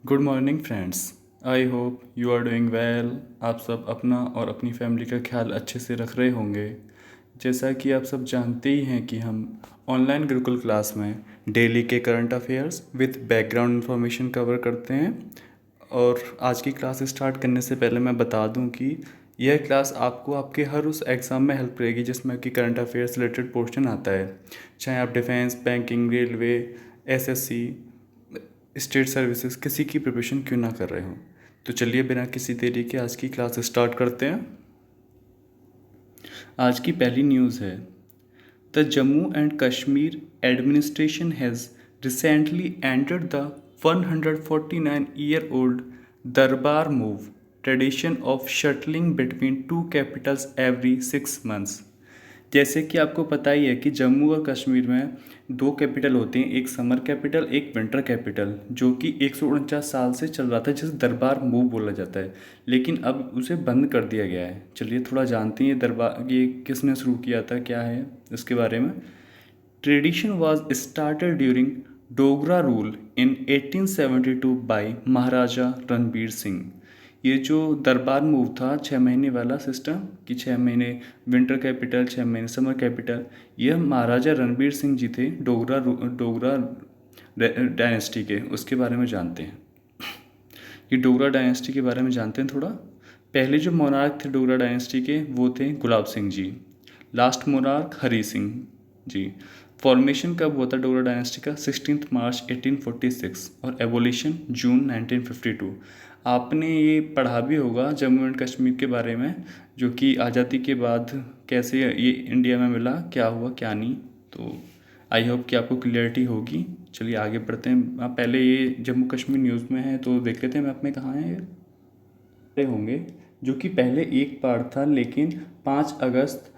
Good morning friends. I hope you are doing well. आप सब अपना और अपनी फैमिली का ख्याल अच्छे से रख रहे होंगे। जैसा कि आप सब जानते ही हैं कि हम ऑनलाइन गुरुकुल क्लास में डेली के current affairs with background information cover करते हैं। और आज की क्लास स्टार्ट करने से पहले मैं बता दूं कि यह क्लास आपको आपके हर उस एग्ज़ाम में हेल्प करेगी जिसमें कि करंट अफेयर्स रिलेटेड पोर्शन आता है, चाहे आप defence, banking, railway, SSC, state services किसी की प्रिपरेशन क्यों ना कर रहे हो। तो चलिए बिना किसी देरी के आज की क्लास स्टार्ट करते हैं। आज की पहली न्यूज़ है, the Jammu and Kashmir administration has recently entered the 149-year-old दरबार move tradition of shuttling between two Capitals every 6 months। जैसे कि आपको पता ही है कि जम्मू और कश्मीर में दो कैपिटल होते हैं, एक समर कैपिटल, एक विंटर कैपिटल, जो कि 149 साल से चल रहा था, जिसे दरबार मूव बोला जाता है, लेकिन अब उसे बंद कर दिया गया है। चलिए थोड़ा जानते हैं दरबार ये किसने शुरू किया था, क्या है इसके बारे में। Tradition was started during Dogra rule in 1872 by Maharaja Ranbir Singh. ये जो दरबार मूव था 6 महीने वाला सिस्टम, कि 6 महीने विंटर कैपिटल, 6 महीने समर कैपिटल, यह महाराजा रणबीर सिंह जी थे डोगरा डायनेस्टी के। उसके बारे में जानते हैं, ये डोगरा डायनेस्टी के बारे में जानते हैं थोड़ा। पहले जो मोनार्क थे डोगरा डायनेस्टी के वो थे Gulab Singh ji, last monarch Hari Singh ji. Formation कब हुआ था डोगरा डायनेस्टी का? 16 मार्च 1846 और एबोलिशन जून 1952। आपने ये पढ़ा भी होगा जम्मू एंड कश्मीर के बारे में, जो कि आज़ादी के बाद कैसे ये इंडिया में मिला, क्या हुआ क्या नहीं। तो आई होप कि आपको क्लियरिटी होगी। चलिए आगे बढ़ते हैं। आप पहले ये जम्मू कश्मीर न्यूज़ में है तो देख लेते हैं मैप में कहाँ है ये होंगे, जो कि पहले एक पार्ट था, लेकिन 5 अगस्त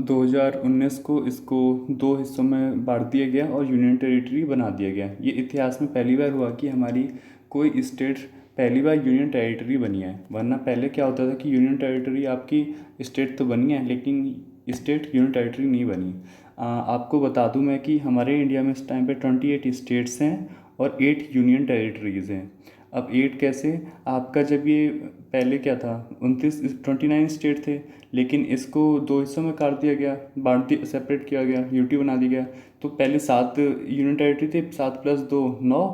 2019 को इसको दो हिस्सों में बांट दिया गया और यूनियन टेरिटरी बना दिया गया। ये इतिहास में पहली बार हुआ कि हमारी कोई स्टेट पहली बार यूनियन टेरिटरी बनी है। वरना पहले क्या होता था कि यूनियन टेरिटरी आपकी स्टेट तो बनी है लेकिन स्टेट यूनियन टेरिटरी नहीं बनी। आपको बता दूं मैं कि हमारे इंडिया में इस टाइम पे 28 स्टेट्स हैं और 8 यूनियन टेरिटरीज़ हैं। अब 8 कैसे? आपका जब ये पहले क्या था, 29 स्टेट थे, लेकिन इसको दो हिस्सों में काट दिया गया, बांट दिया, सेपरेट किया गया, यूटी बना दिया गया। तो पहले 7 यूनियन टेरिटरी थे, 7 + 2 9।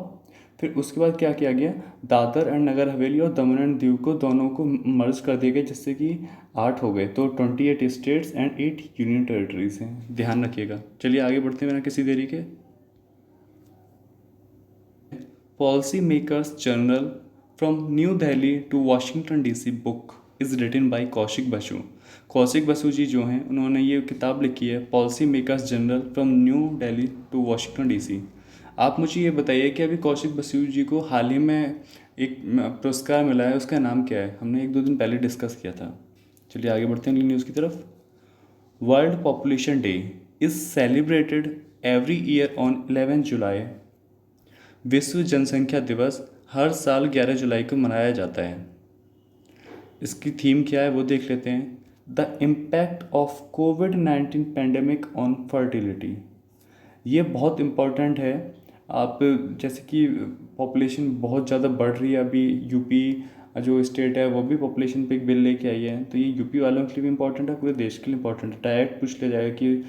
फिर उसके बाद क्या किया गया, दादर एंड नगर हवेली और दमन एंड दीव को दोनों को मर्ज कर दिया गया, जिससे कि 8 हो गए। तो 28 स्टेट्स एंड 8 यूनियन टेरिटरीज हैं, ध्यान रखिएगा। चलिए आगे बढ़ते हैं बिना किसी देरी के। Policy makers journal from New Delhi to Washington DC book is written by Kaushik Basu. Kaushik Basu ji जो हैं उन्होंने ये किताब लिखी है, policy makers journal from New Delhi to Washington DC. आप मुझे ये बताइए कि अभी कौशिक बसु जी को हाल ही में एक पुरस्कार मिला है, उसका नाम क्या है? हमने 1-2 दिन पहले डिस्कस किया था। चलिए आगे बढ़ते हैं अगली न्यूज़ की तरफ। World population day is celebrated every year on 11 जुलाई। विश्व जनसंख्या दिवस हर साल 11 जुलाई को मनाया जाता है। इसकी थीम क्या है वो देख लेते हैं। The impact of covid pandemic on fertility. ये बहुत इम्पोर्टेंट है। आप जैसे कि पॉपुलेशन बहुत ज़्यादा बढ़ रही है अभी, यूपी जो स्टेट है वो भी पॉपुलेशन पे एक बिल लेके आई है, तो ये यूपी वालों के लिए भी इम्पोर्टेंट है, पूरे देश के लिए इम्पोर्टेंट है। डायरेक्ट पूछ लिया जाएगा कि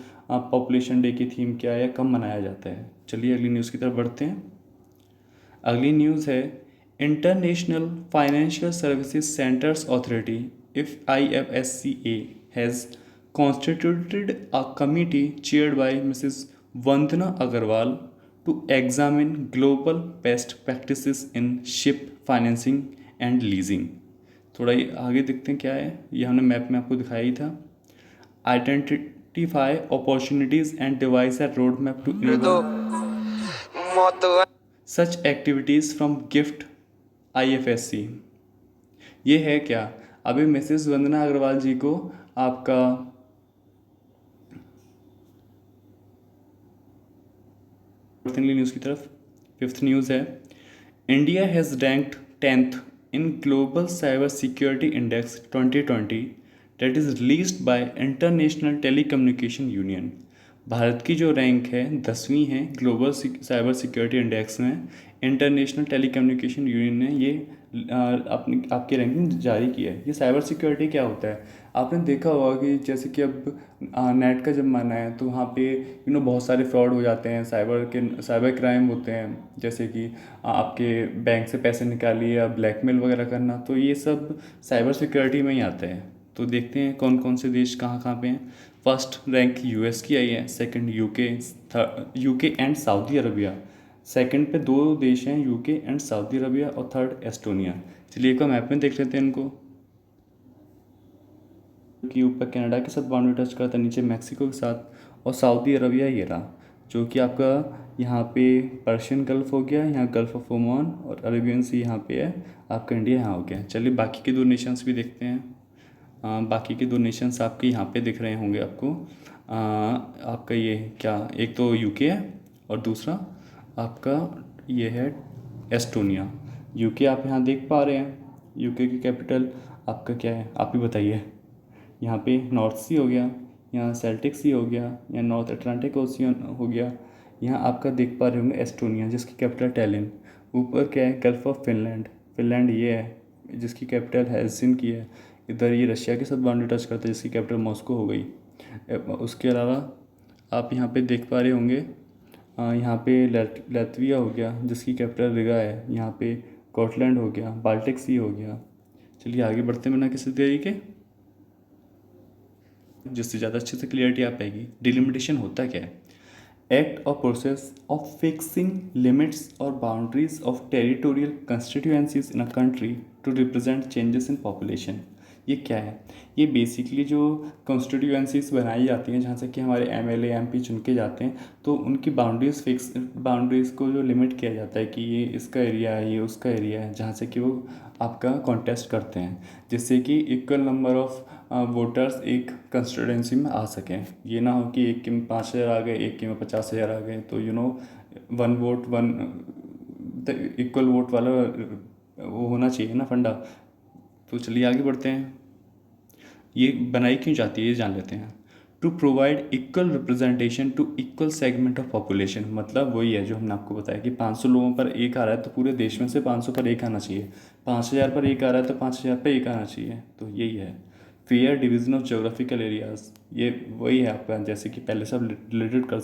पॉपुलेशन डे की थीम क्या है या कब मनाया जाता है। चलिए अगली न्यूज़ की तरफ बढ़ते हैं। अगली न्यूज़ है, international financial services centres authority IFSCA has constituted a committee chaired by Mrs. Vandana Agarwal to examine global best practices in ship financing and leasing। थोड़ा ये आगे देखते हैं क्या है, ये हमने मैप में आपको दिखाया ही था। Identify opportunities and devise a road map to such activities from GIFT IFSC। ये है क्या? अभी मिसेस वंदना अग्रवाल जी को आपका न्यूज़ की तरफ 5th न्यूज़ है, India has ranked 10th in global cyber security index 2020 that is released by international telecommunication union. Bharat की जो रैंक है 10वीं है ग्लोबल साइबर सिक्योरिटी इंडेक्स में। इंटरनेशनल टेलीकम्युनिकेशन यूनियन ने ये अपनी आपकी रैंकिंग जारी की है। ये साइबर सिक्योरिटी क्या होता है, आपने देखा होगा कि जैसे कि अब नेट का ज़माना है तो वहाँ पे बहुत सारे फ्रॉड हो जाते हैं, साइबर क्राइम होते हैं, जैसे कि आपके बैंक से पैसे निकालिए या ब्लैकमेल वगैरह करना, तो ये सब साइबर सिक्योरिटी में ही आते हैं। तो देखते हैं कौन कौन से देश कहाँ कहाँ पे हैं। फर्स्ट रैंक यूएस की आई है, second UK and Saudi Arabia. Second पे दो देश हैं, यूके एंड सऊदी अरबिया, और थर्ड एस्टोनिया। चलिए एक बार मैप में देख लेते हैं इनको। कि ऊपर कनाडा के साथ बाउंड्री टच करता है, नीचे मैक्सिको के साथ, और सऊदी अरबिया ये रहा, जो कि आपका यहाँ पे पर्शियन गल्फ़ हो गया, यहाँ गल्फ़ ऑफ ओमान, और अरेबियन सी यहाँ पे है, आपका इंडिया यहाँ हो गया। चलिए बाकी के दो नेशंस भी देखते हैं। बाकी के दो नेशंस आपके यहाँ पे दिख रहे होंगे आपको। आपका ये क्या, एक तो यूके है और दूसरा आपका ये है एस्टोनिया। यूके आप यहाँ देख पा रहे हैं, यूके की कैपिटल आपका क्या है, आप ही बताइए। यहाँ पे नॉर्थ सी हो गया, यहाँ सेल्टिक सी हो गया, यहाँ नॉर्थ अटलांटिक ओशियन हो गया। यहाँ आपका देख पा रहे होंगे एस्टोनिया, जिसकी कैपिटल टैलिन। ऊपर क्या है, गल्फ ऑफ फिनलैंड, फिनलैंड ये है जिसकी कैपिटल हेलसिंकी है। इधर ये रशिया के साथ बाउंड्री टच करता है, जिसकी कैपिटल मॉस्को हो गई। उसके अलावा आप यहाँ पे देख पा रहे होंगे, यहाँ पे लातविया हो गया, जिसकी कैपिटल रिगा है। यहाँ पे स्कॉटलैंड हो गया, बाल्टिक सी हो गया। चलिए आगे बढ़ते हैं बिना किसी देरी के, जिससे ज़्यादा अच्छे से क्लियरिटी आ पाएगी। डिलिमिटेशन होता क्या है? एक्ट और प्रोसेस ऑफ फिक्सिंग लिमिट्स और boundaries of territorial constituencies in a country to represent changes in population. ये क्या है? ये बेसिकली जो कॉन्स्टिट्यूएंसीज बनाई जाती हैं, जहाँ से कि हमारे एमएलए एमपी चुन के जाते हैं, तो उनकी बाउंड्रीज़ को जो लिमिट किया जाता है कि ये इसका एरिया है, ये उसका एरिया है, जहाँ से कि वो आपका कॉन्टेस्ट करते हैं, जिससे कि इक्वल नंबर ऑफ वोटर्स एक कंस्टिट्यूंसी में आ सकें। ये ना हो कि एक के में 5,000 आ गए, एक के में 50,000 आ गए, तो one vote one equal vote वाला वो होना चाहिए ना फंडा। तो चलिए आगे बढ़ते हैं। ये बनाई क्यों जाती है ये जान लेते हैं। To provide equal representation to equal segment of population, मतलब वही है जो हमने आपको बताया कि 500 लोगों पर एक आ रहा है तो पूरे देश में से 500 पर एक आना चाहिए, 5,000 पर एक आ रहा है तो 5,000 पर एक आना चाहिए। तो यही है fair division of geographical areas. ये वही है आपका, जैसे कि पहले सब रिलेट कर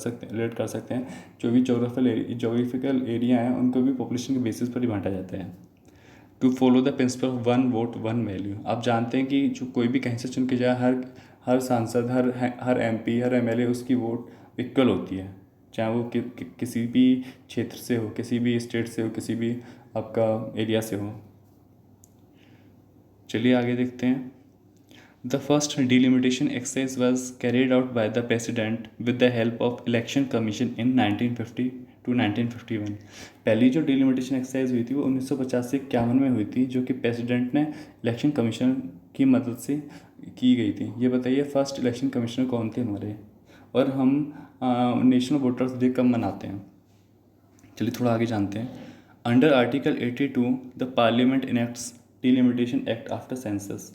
सकते हैं, जो भी जोग्राफिकल एरिया हैं उनको भी पॉपुलेशन के बेसिस पर ही बांटा जाता है। To follow the principle of one vote one value. आप जानते हैं कि जो कोई भी कहीं से चुन के जाए, हर हर सांसद, हर एमपी, हर एमएलए, उसकी वोट इक्वल होती है, चाहे वो किसी भी क्षेत्र से हो, किसी भी स्टेट से हो, किसी भी आपका एरिया से हो। चलिए आगे देखते हैं। The first delimitation exercise was carried out by the President with the help of Election Commission in 1950 to 1951। पहली जो डिलिमिटेशन एक्सरसाइज हुई थी वो 1950 से 51 में हुई थी, जो कि प्रेसिडेंट ने इलेक्शन कमीशन की मदद से की गई थी। ये बताइए फर्स्ट इलेक्शन कमिश्नर कौन थे हमारे, और हम नेशनल वोटर्स डे कब मनाते हैं? चलिए थोड़ा आगे जानते हैं। Under article 82 the parliament enacts delimitation act after census.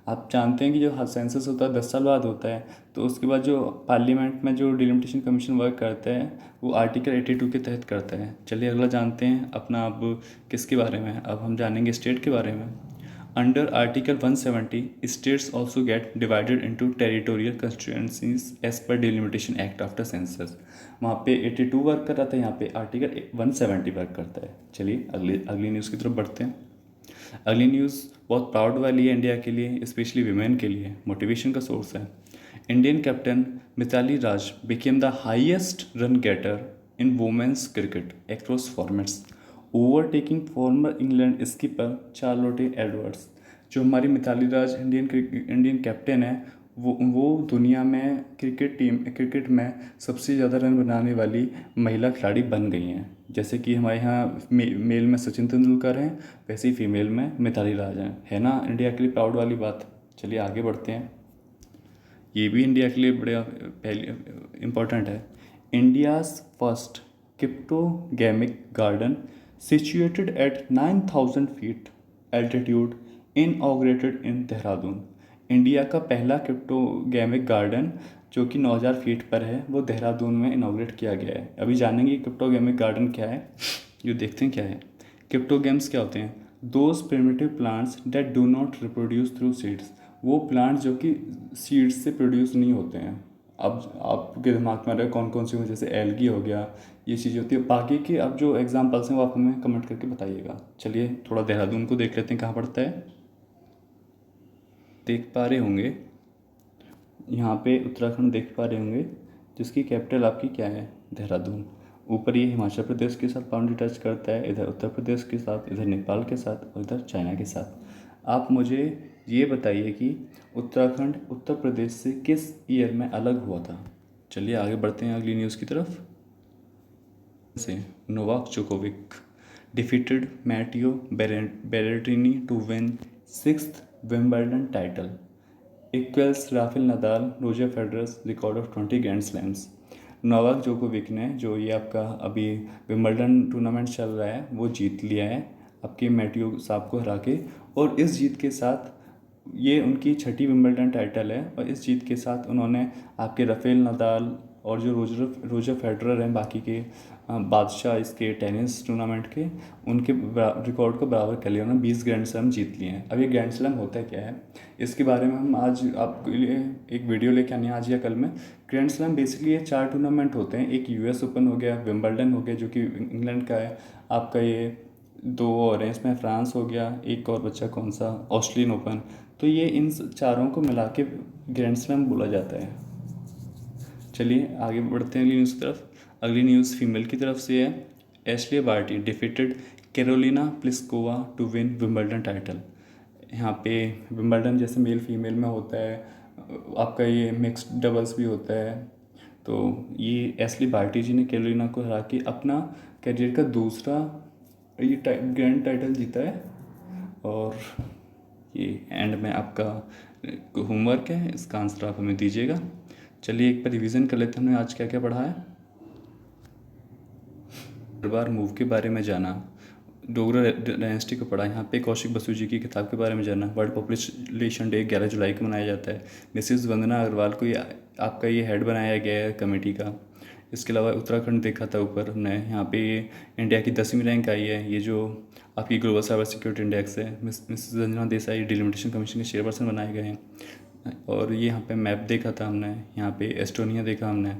आप जानते हैं कि जो सेंसस होता है 10 साल बाद होता है, तो उसके बाद जो पार्लियामेंट में जो डिलिमिटेशन कमीशन वर्क करता है वो आर्टिकल 82 के तहत करता है। चलिए अगला जानते हैं अपना, अब किसके बारे में, अब हम जानेंगे स्टेट के बारे में। Under article 170 states also get divided into territorial constituencies as per delimitation act after census. वहाँ पे 82 वर्क कर रहा था, यहाँ पे आर्टिकल 170 वर्क करता है। चलिए अगली न्यूज़ की तरफ बढ़ते हैं। अगली न्यूज़ बहुत प्राउड वाली है इंडिया के लिए, स्पेशली वीमेन के लिए, मोटिवेशन का सोर्स है। Indian captain Mithali Raj became the highest run getter in women's cricket across formats, overtaking former England skipper Charlotte Edwards. जो हमारी मिताली राज इंडियन कैप्टन है, वो दुनिया में क्रिकेट में सबसे ज़्यादा रन बनाने वाली महिला खिलाड़ी बन गई हैं। जैसे कि हमारे यहाँ मेल में सचिन तेंदुलकर हैं, वैसे ही फीमेल में मिताली राज हैं। है ना इंडिया के लिए प्राउड वाली बात। चलिए आगे बढ़ते हैं। ये भी इंडिया के लिए बड़ा पहले इम्पोर्टेंट है। India's first cryptogamic garden situated at 9,000 feet altitude inaugurated in Dehradun. India का पहला क्रिप्टोगेमिक गार्डन जो कि 9000 फीट पर है, वो देहरादून में इनॉग्रेट किया गया है। अभी जानेंगे क्रिप्टोगेमिक गार्डन क्या है, जो देखते हैं क्या है। क्रिप्टोगेम्स क्या होते हैं? Those primitive plants that do not reproduce through seeds. वो प्लांट जो कि सीड्स से प्रोड्यूस नहीं होते हैं। अब आपके दिमाग में आ रहा है कौन कौन सी हो, जैसे एल्गी हो गया, ये चीज़ होती है। बाकी के अब जो एग्जांपल्स हैं वो आप हमें कमेंट करके बताइएगा। चलिए थोड़ा देहरादून को देख लेते हैं कहाँ पड़ता है। देख पा रहे होंगे यहाँ पे उत्तराखंड देख पा रहे होंगे, जिसकी कैपिटल आपकी क्या है? देहरादून। ऊपर ये हिमाचल प्रदेश के साथ बाउंड्री टच करता है, इधर उत्तर प्रदेश के साथ, इधर नेपाल के साथ और इधर चाइना के साथ। आप मुझे ये बताइए कि उत्तराखंड उत्तर प्रदेश से किस ईयर में अलग हुआ था? चलिए आगे बढ़ते हैं अगली न्यूज़ की तरफ। से Novak Djokovic defeated Matteo Berrettini to win 6th Wimbledon title. Equals Rafael Nadal Roger Federer's record of 20 grand slams. Novak Djokovic ने, जो ये आपका अभी विंबलडन टूर्नामेंट चल रहा है, वो जीत लिया है आपके मैटियो साहब को हरा के। और इस जीत के साथ ये उनकी छठी विंबलडन टाइटल है। और इस जीत के साथ उन्होंने आपके राफेल नदाल और जो रोजर फेडरर हैं बाकी के बादशाह इसके टेनिस टूर्नामेंट के, उनके रिकॉर्ड को बराबर कर लिया। उन्होंने 20 ग्रैंड स्लैम जीत लिए हैं। अब ये ग्रैंड स्लैम होता है क्या है, इसके बारे में हम आज आपके लिए एक वीडियो लेके आने हैं आज या कल में। ग्रैंड स्लैम बेसिकली ये 4 टूर्नामेंट होते हैं। एक यूएस ओपन हो गया, विंबलडन हो गया जो कि इंग्लैंड का है, आपका ये 2 और हैं इसमें, फ्रांस हो गया, एक और बच्चा कौन सा, ऑस्ट्रेलियन ओपन। तो ये इन चारों को मिला के ग्रैंड स्लैम बोला जाता है। चलिए आगे बढ़ते हैं अगली न्यूज़ की तरफ। अगली न्यूज़ फीमेल की तरफ से है। Ashleigh Barty defeated Karolina Pliskova to win Wimbledon title. यहाँ पे विंबलडन जैसे मेल फीमेल में होता है, आपका ये मिक्स्ड डबल्स भी होता है। तो ये एशले बार्टी जी ने कैरोलिना को हरा के अपना करियर का दूसरा ये ग्रैंड टाइटल जीता है। और ये एंड में आपका होमवर्क है, इसका आंसर आप हमें दीजिएगा। चलिए एक बार रिवीजन कर लेते हैं हमने आज क्या क्या पढ़ा है। दरबार मूव के बारे में जाना, डोगरा डायनेस्टी को पढ़ा, यहाँ पे कौशिक बसु जी की किताब के बारे में जाना। वर्ल्ड पॉपुलेशन डे 11 जुलाई को मनाया जाता है। मिसेस वंदना अग्रवाल को ये आपका ये हेड बनाया गया है कमेटी का। इसके अलावा उत्तराखंड देखा था ऊपर हमने, यहाँ पे ये इंडिया की 10वीं रैंक आई है। ये जो आपकी ग्लोबल साइबर सिक्योरिटी इंडेक्स है, Mrs Ranjana Desai delimitation commission के चेयरपर्सन बनाए गए हैं। और ये यहाँ पे मैप देखा था हमने, यहाँ पे एस्टोनिया देखा हमने।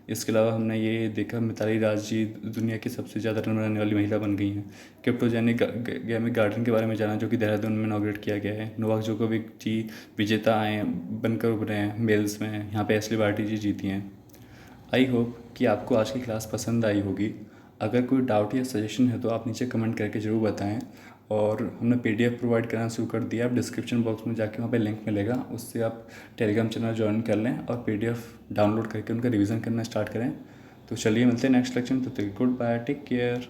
इसके अलावा हमने ये देखा मिताली राज जी दुनिया की सबसे ज़्यादा रन बनाने वाली महिला बन गई हैं। क्रिप्टोजेनिक गेमिक गार्डन के बारे में जाना, जो कि देहरादून में इनॉग्रेट किया गया है। नोवाक जोकोविक जी विजेता आए हैं, बनकर उभरे हैं मेल्स में। यहाँ पे एशले बार्टी जी जीती हैं। आई होप कि आपको आज की क्लास पसंद आई होगी। अगर कोई डाउट या सजेशन है तो आप नीचे कमेंट करके ज़रूर बताएं। और हमने PDF प्रोवाइड करना शुरू कर दिया। आप डिस्क्रिप्शन बॉक्स में जाके वहाँ पे लिंक मिलेगा, उससे आप टेलीग्राम चैनल ज्वाइन कर लें और PDF डाउनलोड करके उनका रिवीजन करना स्टार्ट करें। तो चलिए मिलते हैं नेक्स्ट लेक्चर में, तब तक गुड बाय, टेक केयर।